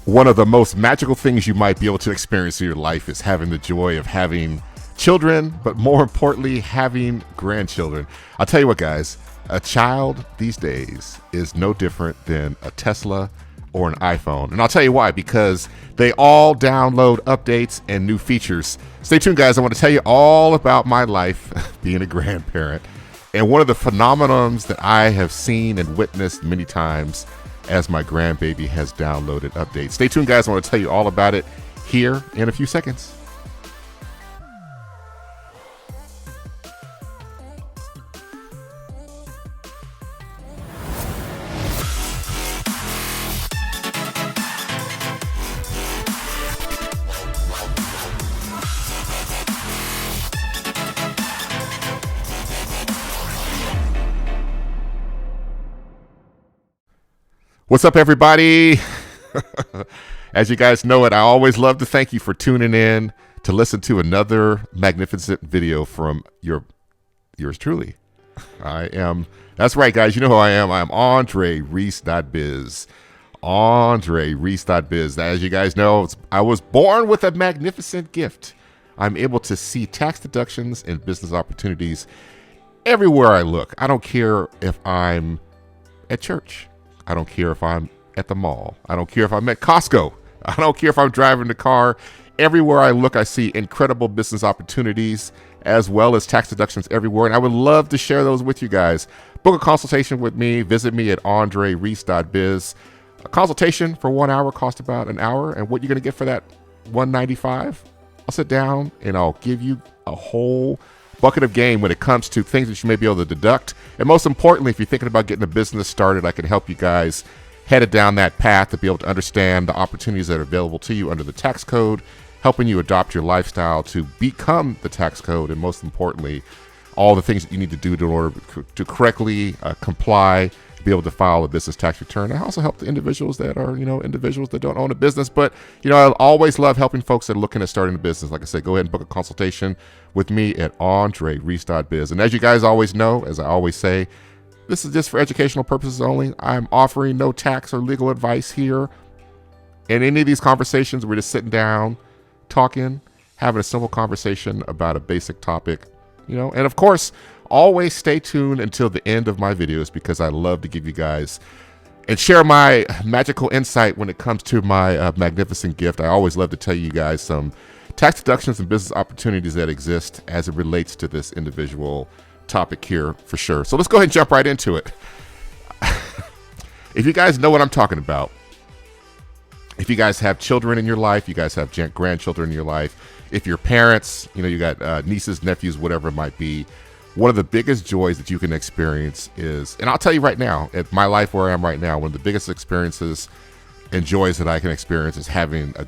One of the most magical things you might be able to experience in your life is having the joy of having children, but more importantly, having grandchildren. I'll tell you what, guys, a child these days is no different than a Tesla or an iPhone. And I'll tell you why, because they all download updates and new features. Stay tuned, guys. I want to tell you all about my life being a grandparent. And one of the phenomenons that I have seen and witnessed many times as my grandbaby has downloaded updates. Stay tuned, guys. I want to tell you all about it here in a few seconds. What's up, everybody? As you guys know it, I always love to thank you for tuning in to listen to another magnificent video from yours truly. That's right, guys. You know who I am. I'm Andre Reese.biz. Andre Reese.biz. As you guys know, I was born with a magnificent gift. I'm able to see tax deductions and business opportunities everywhere I look. I don't care if I'm at church. I don't care if I'm at the mall. I don't care if I'm at Costco. I don't care if I'm driving the car. Everywhere I look, I see incredible business opportunities as well as tax deductions everywhere. And I would love to share those with you guys. Book a consultation with me. Visit me at andrereese.biz. A consultation for 1 hour costs about an hour. And what you're going to get for that $195? I'll sit down and I'll give you a whole bucket of game when it comes to things that you may be able to deduct. And most importantly, if you're thinking about getting a business started, I can help you guys headed down that path to be able to understand the opportunities that are available to you under the tax code, helping you adopt your lifestyle to become the tax code, and most importantly, all the things that you need to do in order to correctly comply, be able to file a business tax return. I also help the individuals that are, individuals that don't own a business. But, I always love helping folks that are looking at starting a business. Like I said, go ahead and book a consultation with me at andrereese.biz. And as you guys always know, as I always say, this is just for educational purposes only. I'm offering no tax or legal advice here. In any of these conversations, we're just sitting down, talking, having a simple conversation about a basic topic, and of course, always stay tuned until the end of my videos because I love to give you guys and share my magical insight when it comes to my magnificent gift. I always love to tell you guys some tax deductions and business opportunities that exist as it relates to this individual topic here for sure. So let's go ahead and jump right into it. If you guys know what I'm talking about, if you guys have children in your life, you guys have grandchildren in your life, if you're parents, you got nieces, nephews, whatever it might be, one of the biggest joys that you can experience is, and I'll tell you right now, at my life where I am right now, one of the biggest experiences and joys that I can experience is having a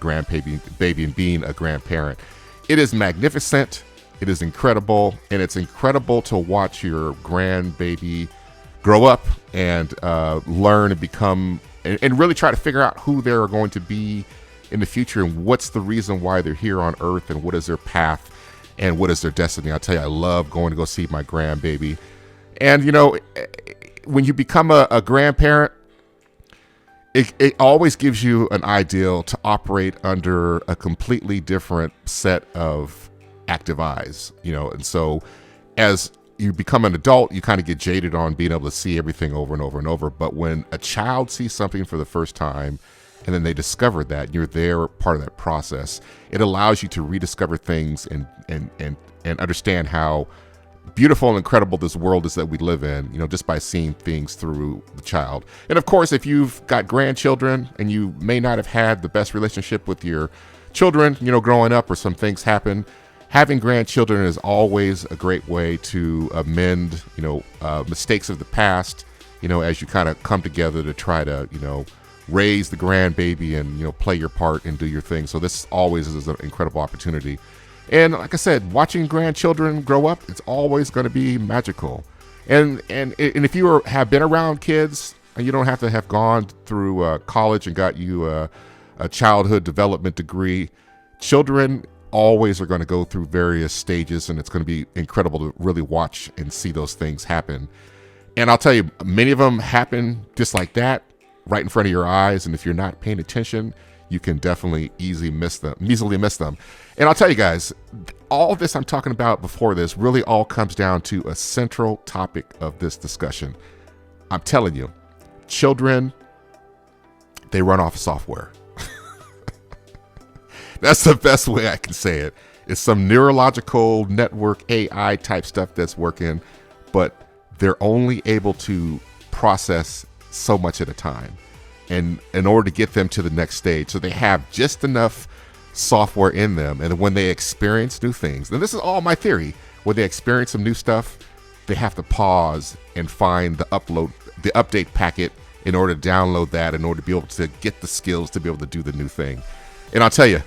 baby and being a grandparent. It is magnificent. It is incredible. And it's incredible to watch your grandbaby grow up and learn and become, and really try to figure out who they're going to be in the future and what's the reason why they're here on earth and what is their path and what is their destiny. I'll tell you, I love going to go see my grandbaby. And, when you become a grandparent, it always gives you an ideal to operate under a completely different set of active eyes, and so as you become an adult, you kind of get jaded on being able to see everything over and over and over. But when a child sees something for the first time and then they discover that you're there, part of that process, it allows you to rediscover things and understand how beautiful and incredible this world is that we live in, just by seeing things through the child. And of course, if you've got grandchildren and you may not have had the best relationship with your children, growing up, or some things happen, having grandchildren is always a great way to amend, mistakes of the past, as you kind of come together to try to, raise the grandbaby and, play your part and do your thing. So this always is an incredible opportunity. And like I said, watching grandchildren grow up, it's always going to be magical. And if you have been around kids, and you don't have to have gone through college and got you a childhood development degree, children always are going to go through various stages, and it's going to be incredible to really watch and see those things happen. And I'll tell you, many of them happen just like that, right in front of your eyes. And if you're not paying attention, you can definitely easily miss them. And I'll tell you guys, all this I'm talking about before this really all comes down to a central topic of this discussion. I'm telling you, children, they run off of software. That's the best way I can say it. It's some neurological network AI type stuff that's working, but they're only able to process so much at a time. And in order to get them to the next stage, so they have just enough software in them. And when they experience new things, and this is all my theory, when they experience some new stuff, they have to pause and find the update packet in order to download that, in order to be able to get the skills to be able to do the new thing. And I'll tell you,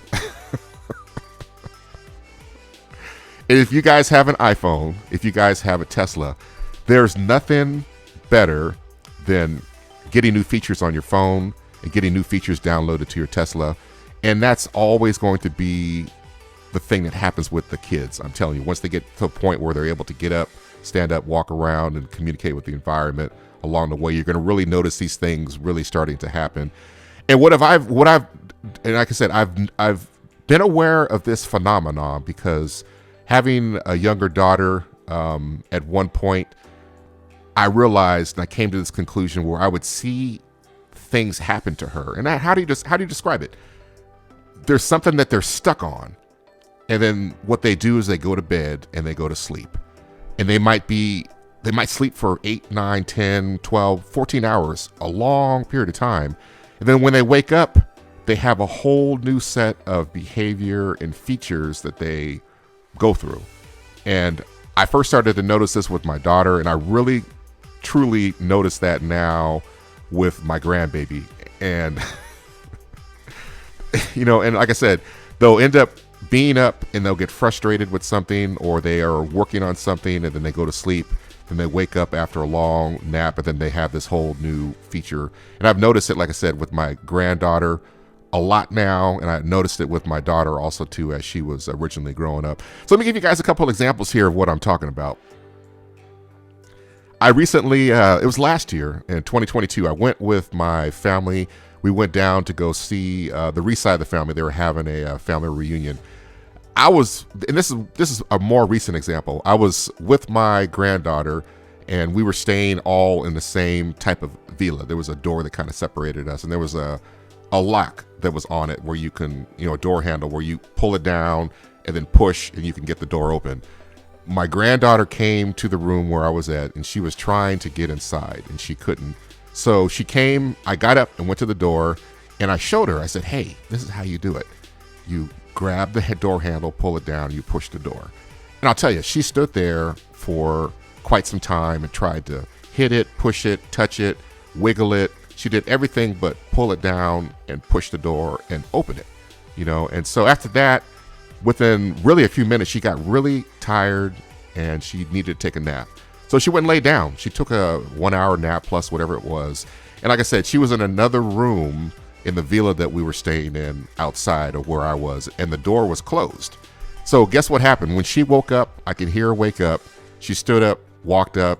if you guys have an iPhone, if you guys have a Tesla, there's nothing better than getting new features on your phone and getting new features downloaded to your Tesla. And that's always going to be the thing that happens with the kids. I'm telling you, once they get to a point where they're able to get up, stand up, walk around, and communicate with the environment along the way, you're going to really notice these things really starting to happen. And and like I said, I've been aware of this phenomenon because having a younger daughter, at one point, I realized, and I came to this conclusion where I would see things happen to her. And how do you describe it? There's something that they're stuck on. And then what they do is they go to bed and they go to sleep. And they might sleep for 8, 9, 10, 12, 14 hours, a long period of time. And then when they wake up, they have a whole new set of behavior and features that they go through. And I first started to notice this with my daughter, and I really truly notice that now with my grandbaby. And and like I said, they'll end up being up and they'll get frustrated with something, or they are working on something and then they go to sleep, then they wake up after a long nap, and then they have this whole new feature. And I've noticed it, like I said, with my granddaughter a lot now, and I noticed it with my daughter also too, as she was originally growing up. So let me give you guys a couple examples here of what I'm talking about. I recently, it was last year in 2022, I went with my family. We went down to go see the Reese side of the family. They were having a family reunion. And this is a more recent example. I was with my granddaughter, and we were staying all in the same type of villa. There was a door that kind of separated us, and there was a lock that was on it where you can, a door handle where you pull it down and then push and you can get the door open. My granddaughter came to the room where I was at, and she was trying to get inside and she couldn't. So she came, I got up and went to the door, and I showed her, I said, hey, this is how you do it. You grab the door handle, pull it down, you push the door. And I'll tell you, she stood there for quite some time and tried to hit it, push it, touch it, wiggle it. She did everything but pull it down and push the door and open it, And so after that, within really a few minutes, she got really tired and she needed to take a nap. So she went and laid down. She took a 1 hour nap plus whatever it was. And like I said, she was in another room in the villa that we were staying in outside of where I was, and the door was closed. So guess what happened? When she woke up, I could hear her wake up. She stood up, got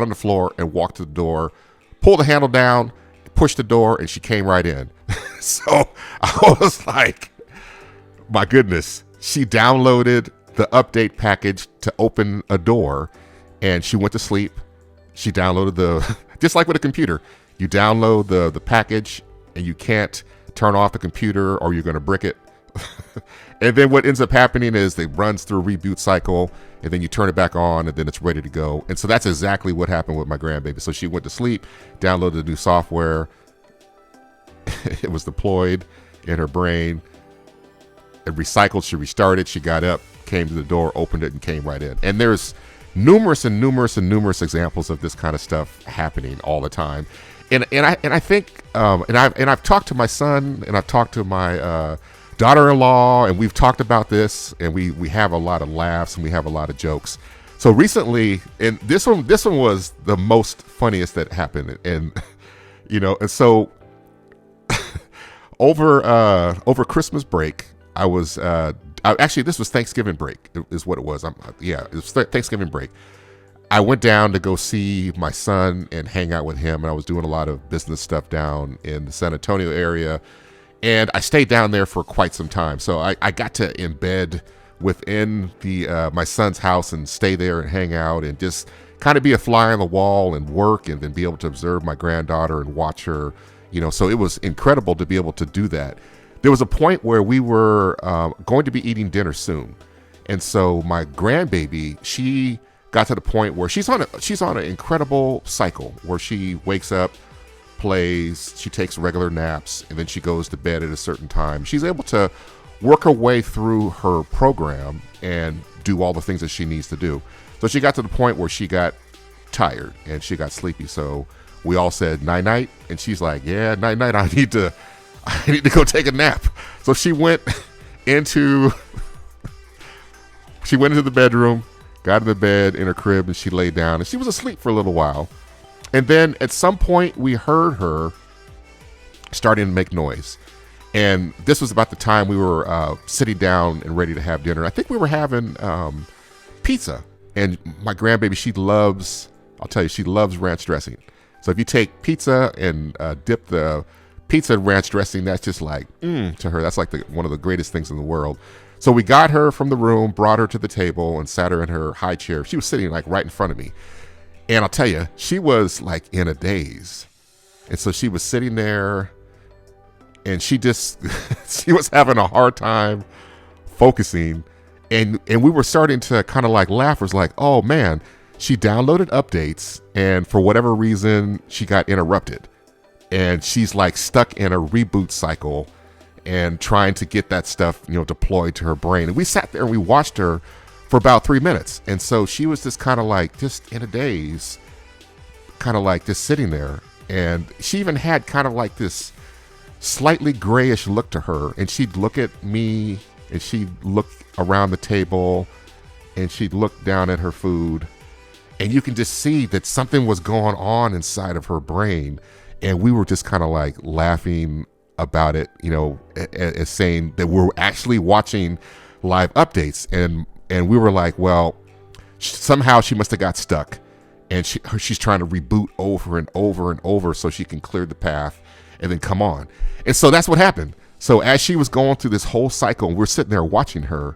on the floor and walked to the door, pulled the handle down, pushed the door, and she came right in. So I was like, my goodness, she downloaded the update package to open a door, and she went to sleep. She downloaded just like with a computer, you download the package and you can't turn off the computer or you're going to brick it. And then what ends up happening is it runs through a reboot cycle, and then you turn it back on, and then it's ready to go. And so that's exactly what happened with my grandbaby. So she went to sleep, downloaded the new software. It was deployed in her brain. It recycled, she restarted, she got up, came to the door, opened it, and came right in. And there's numerous examples of this kind of stuff happening all the time. And I think I've talked to my son, and I've talked to my daughter-in-law, and we've talked about this, and we have a lot of laughs and we have a lot of jokes. So recently, and this one was the most funniest that happened, and and so over Christmas break, I was actually, this was Thanksgiving break is what it was. It was Thanksgiving break. I went down to go see my son and hang out with him, and I was doing a lot of business stuff down in the San Antonio area. And I stayed down there for quite some time. So I got to embed within my son's house and stay there and hang out and just kind of be a fly on the wall and work, and then be able to observe my granddaughter and watch her, so it was incredible to be able to do that. There was a point where we were going to be eating dinner soon. And so my grandbaby, she got to the point where she's on an incredible cycle where she wakes up, plays, she takes regular naps, and then she goes to bed at a certain time. She's able to work her way through her program and do all the things that she needs to do. So she got to the point where she got tired and she got sleepy. So we all said night-night, and she's like, yeah, night-night, I need to go take a nap. So she went into the bedroom, got in the bed in her crib, and she laid down, and she was asleep for a little while. And then at some point we heard her starting to make noise. And this was about the time we were sitting down and ready to have dinner. I think we were having pizza. And my grandbaby, she loves ranch dressing. So if you take pizza and dip the pizza in ranch dressing, that's just like, to her, that's like one of the greatest things in the world. So we got her from the room, brought her to the table, and sat her in her high chair. She was sitting like right in front of me. And I'll tell you, she was like in a daze. And so she was sitting there, and she was having a hard time focusing. And we were starting to kind of like laugh. It was like, oh man, she downloaded updates, and for whatever reason, she got interrupted. And she's like stuck in a reboot cycle and trying to get that stuff, deployed to her brain. And we sat there and we watched her for about 3 minutes. And so she was just kind of like, just in a daze, kind of like just sitting there. And she even had kind of like this slightly grayish look to her. And she'd look at me, and she'd look around the table, and she'd look down at her food. And you can just see that something was going on inside of her brain. And we were just kind of like laughing about it, as saying that we're actually watching live updates. And we were like, well, somehow she must have got stuck, and she's trying to reboot over and over and over so she can clear the path and then come on. And so that's what happened. So as she was going through this whole cycle, and we're sitting there watching her,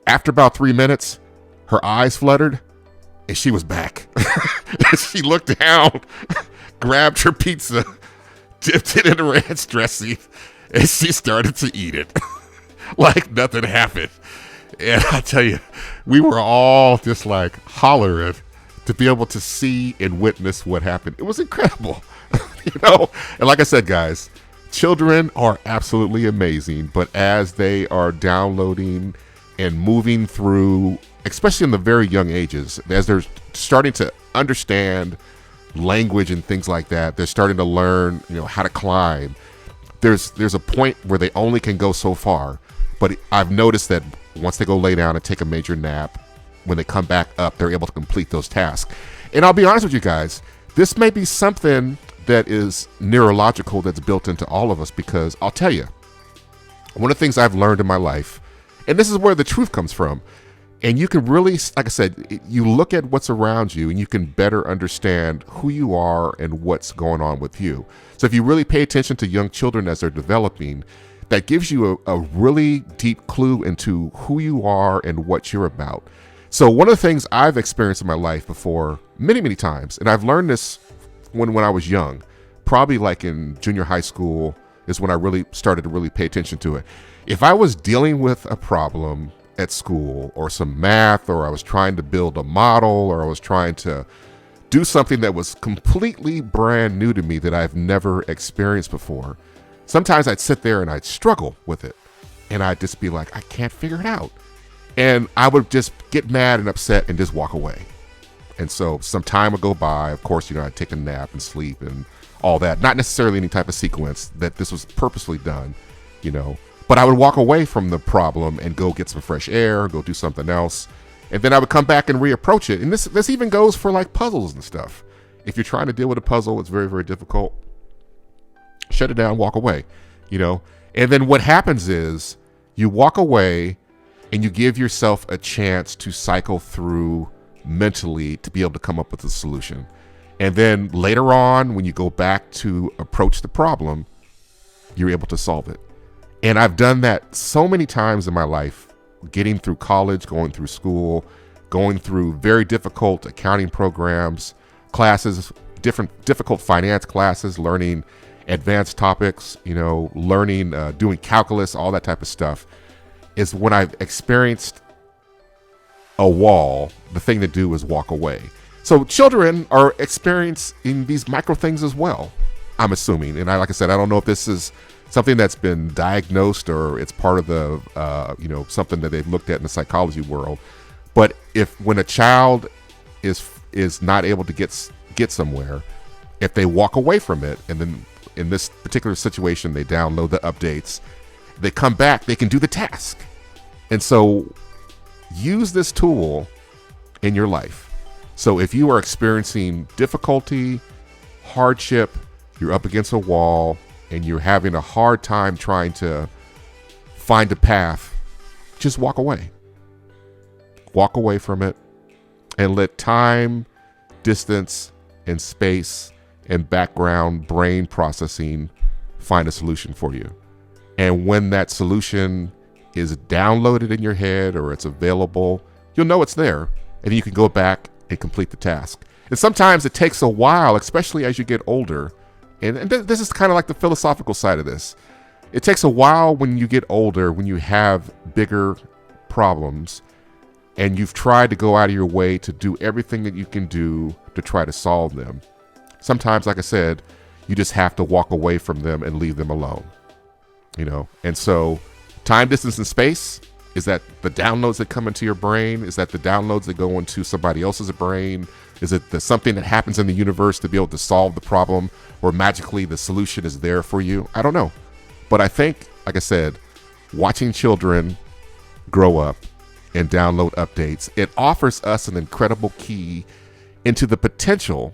after about 3 minutes, her eyes fluttered and she was back. She looked down, grabbed her pizza, dipped it in ranch dressing, and she started to eat it like nothing happened. And I tell you, we were all just like hollering to be able to see and witness what happened. It was incredible, And like I said, guys, children are absolutely amazing, but as they are downloading and moving through, especially in the very young ages, as they're starting to understand language and things like that, they're starting to learn, how to climb. There's a point where they only can go so far, but I've noticed that once they go lay down and take a major nap, when they come back up, they're able to complete those tasks. And I'll be honest with you guys, this may be something that is neurological that's built into all of us, because I'll tell you, one of the things I've learned in my life, and this is where the truth comes from, and you can really, like I said, you look at what's around you and you can better understand who you are and what's going on with you. So if you really pay attention to young children as they're developing, that gives you a really deep clue into who you are and what you're about. So one of the things I've experienced in my life before many, many times, and I've learned this when I was young, probably like in junior high school is when I really started to really pay attention to it. If I was dealing with a problem at school or some math, or I was trying to build a model, or I was trying to do something that was completely brand new to me that I've never experienced before, sometimes I'd sit there and I'd struggle with it. And I'd just be like, I can't figure it out. And I would just get mad and upset and just walk away. And so some time would go by. Of course, I'd take a nap and sleep and all that. Not necessarily any type of sequence that this was purposely done, But I would walk away from the problem and go get some fresh air, go do something else. And then I would come back and reapproach it. And this even goes for like puzzles and stuff. If you're trying to deal with a puzzle, it's very, very difficult. Shut it down, walk away, And then what happens is you walk away and you give yourself a chance to cycle through mentally to be able to come up with a solution. And then later on, when you go back to approach the problem, you're able to solve it. And I've done that so many times in my life, getting through college, going through school, going through very difficult accounting programs, classes, difficult finance classes, learning advanced topics, learning, doing calculus, all that type of stuff, is when I've experienced a wall, the thing to do is walk away. So children are experiencing these micro things as well, I'm assuming. And like I said, I don't know if this is something that's been diagnosed or it's part of the, something that they've looked at in the psychology world. But when a child is not able to get somewhere, if they walk away from it, and then in this particular situation, they download the updates, they come back, they can do the task. And so use this tool in your life. So if you are experiencing difficulty, hardship, you're up against a wall, and you're having a hard time trying to find a path, just walk away. Walk away from it and let time, distance, and space and background brain processing find a solution for you. And when that solution is downloaded in your head or it's available, you'll know it's there, and you can go back and complete the task. And sometimes it takes a while, especially as you get older. And this is kind of like the philosophical side of this. It takes a while when you get older, when you have bigger problems, and you've tried to go out of your way to do everything that you can do to try to solve them. Sometimes, like I said, you just have to walk away from them and leave them alone. And so time, distance, and space, is that the downloads that come into your brain? Is that the downloads that go into somebody else's brain? Is it something that happens in the universe to be able to solve the problem, or magically the solution is there for you? I don't know. But I think, like I said, watching children grow up and download updates, it offers us an incredible key into the potential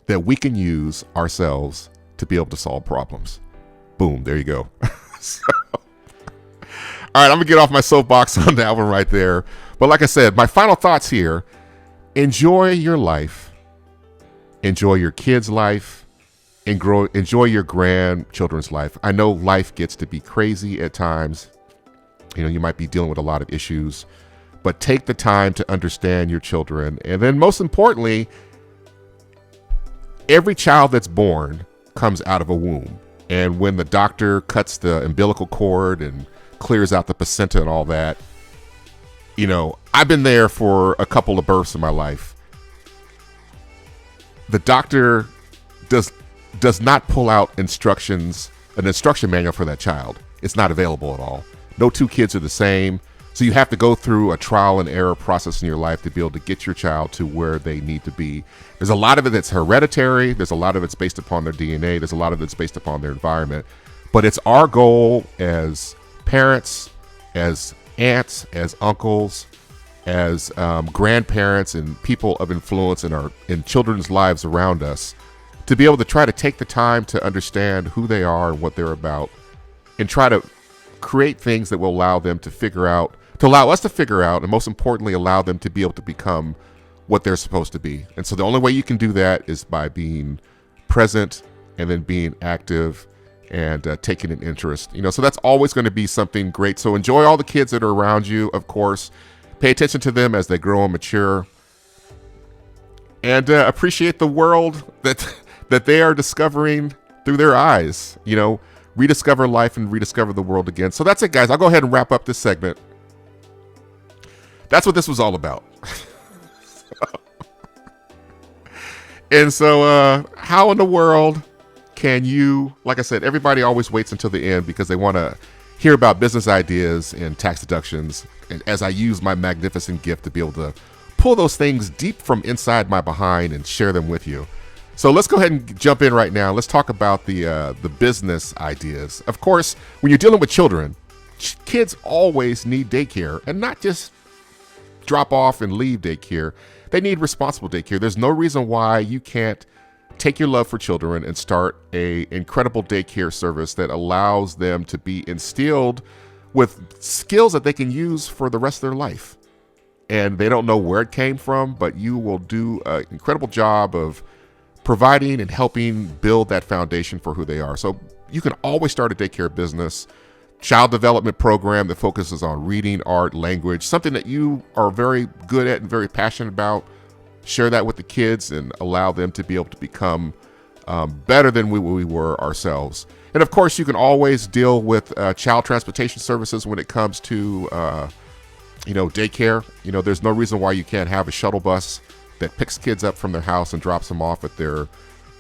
that we can use ourselves to be able to solve problems. Boom, there you go. All right, I'm going to get off my soapbox on that one right there. But like I said, my final thoughts here: enjoy your life, enjoy your kids' life, and enjoy your grandchildren's life. I know life gets to be crazy at times. You might be dealing with a lot of issues, but take the time to understand your children. And then most importantly, every child that's born comes out of a womb. And when the doctor cuts the umbilical cord and clears out the placenta and all that, I've been there for a couple of births in my life. The doctor does not pull out an instruction manual for that child. It's not available at all. No two kids are the same. So you have to go through a trial and error process in your life to be able to get your child to where they need to be. There's a lot of it that's hereditary. There's a lot of it's based upon their DNA. There's a lot of it's based upon their environment. But it's our goal as parents, as aunts, as uncles, as grandparents, and people of influence in children's lives around us, to be able to try to take the time to understand who they are and what they're about, and try to create things that will allow them to allow us to figure out, and most importantly, allow them to be able to become what they're supposed to be. And so the only way you can do that is by being present, and then being active, and taking an interest. So that's always going to be something great. So enjoy all the kids that are around you, of course. Pay attention to them as they grow and mature, and appreciate the world that they are discovering through their eyes. Rediscover life and rediscover the world again. So that's it, guys. I'll go ahead and wrap up this segment. That's what this was all about. And so how in the world can you, like I said, everybody always waits until the end because they want to hear about business ideas and tax deductions. And as I use my magnificent gift to be able to pull those things deep from inside my behind and share them with you. So let's go ahead and jump in right now. Let's talk about the business ideas. Of course, when you're dealing with children, kids always need daycare, and not just drop off and leave daycare. They need responsible daycare. There's no reason why you can't take your love for children and start a incredible daycare service that allows them to be instilled with skills that they can use for the rest of their life. And they don't know where it came from, but you will do an incredible job of providing and helping build that foundation for who they are. So you can always start a daycare business, child development program that focuses on reading, art, language, something that you are very good at and very passionate about. Share that with the kids and allow them to be able to become better than we were ourselves. And of course, you can always deal with child transportation services when it comes to daycare. There's no reason why you can't have a shuttle bus that picks kids up from their house and drops them off at their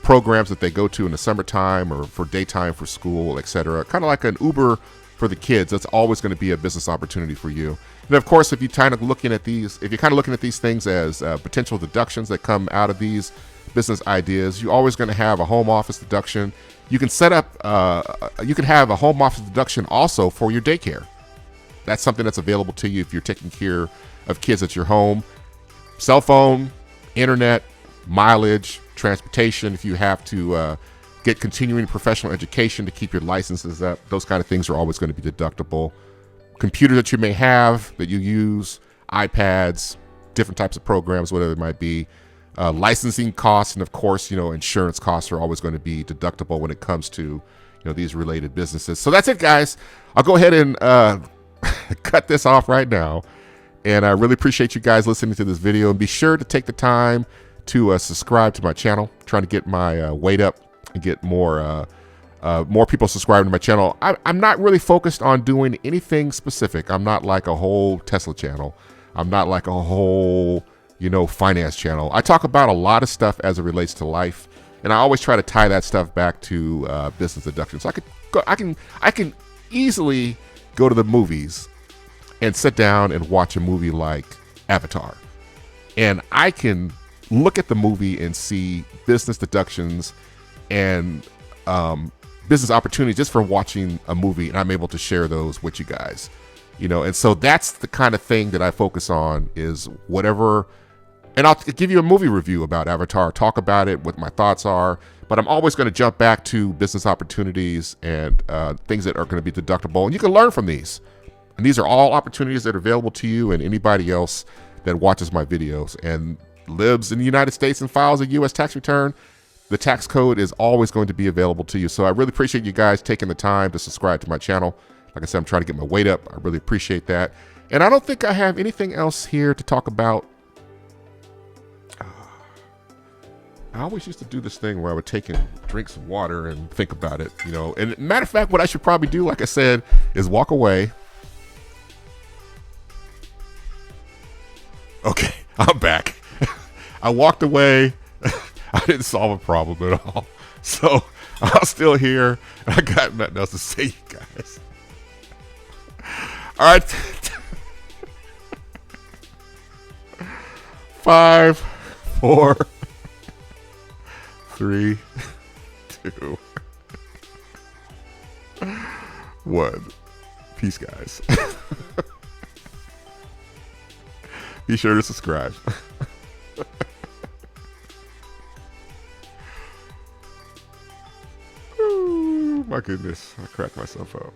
programs that they go to in the summertime or for daytime for school, etc. Kind of like an Uber for the kids. That's always going to be a business opportunity for you. And of course, if you're kind of looking at these things as potential deductions that come out of these business ideas, you're always going to have a home office deduction. You can set up, you can have a home office deduction also for your daycare. That's something that's available to you if you're taking care of kids at your home. Cell phone, internet, mileage, transportation, if you have to get continuing professional education to keep your licenses up, those kind of things are always going to be deductible. Computer that you may have that you use, iPads, different types of programs, whatever it might be. Licensing costs, and of course, insurance costs are always going to be deductible when it comes to these related businesses. So that's it, guys. I'll go ahead and cut this off right now. And I really appreciate you guys listening to this video. And be sure to take the time to subscribe to my channel. I'm trying to get my weight up and get more people subscribing to my channel. I'm not really focused on doing anything specific. I'm not like a whole Tesla channel. I'm not like a whole finance channel. I talk about a lot of stuff as it relates to life, and I always try to tie that stuff back to business deductions. So I can easily go to the movies and sit down and watch a movie like Avatar, and I can look at the movie and see business deductions and business opportunities just from watching a movie, and I'm able to share those with you guys. And so that's the kind of thing that I focus on, is whatever. And I'll give you a movie review about Avatar, talk about it, what my thoughts are, but I'm always going to jump back to business opportunities and things that are going to be deductible. And you can learn from these. And these are all opportunities that are available to you and anybody else that watches my videos and lives in the United States and files a U.S. tax return. The tax code is always going to be available to you. So I really appreciate you guys taking the time to subscribe to my channel. Like I said, I'm trying to get my weight up. I really appreciate that. And I don't think I have anything else here to talk about. I always used to do this thing where I would take and drink some water and think about it, And matter of fact, what I should probably do, like I said, is walk away. Okay, I'm back. I walked away. I didn't solve a problem at all. So I'm still here. I got nothing else to say, you guys. All right. 5, 4, 3, 2, 1. Peace, guys. Be sure to subscribe. Ooh, my goodness. I cracked myself up.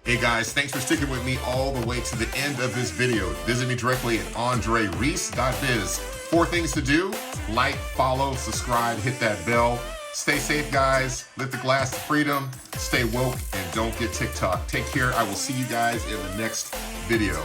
Hey guys, thanks for sticking with me all the way to the end of this video. Visit me directly at andrereese.biz. 4 things to do: like, follow, subscribe, hit that bell. Stay safe, guys. Lift the glass to freedom. Stay woke and don't get TikTok. Take care. I will see you guys in the next video.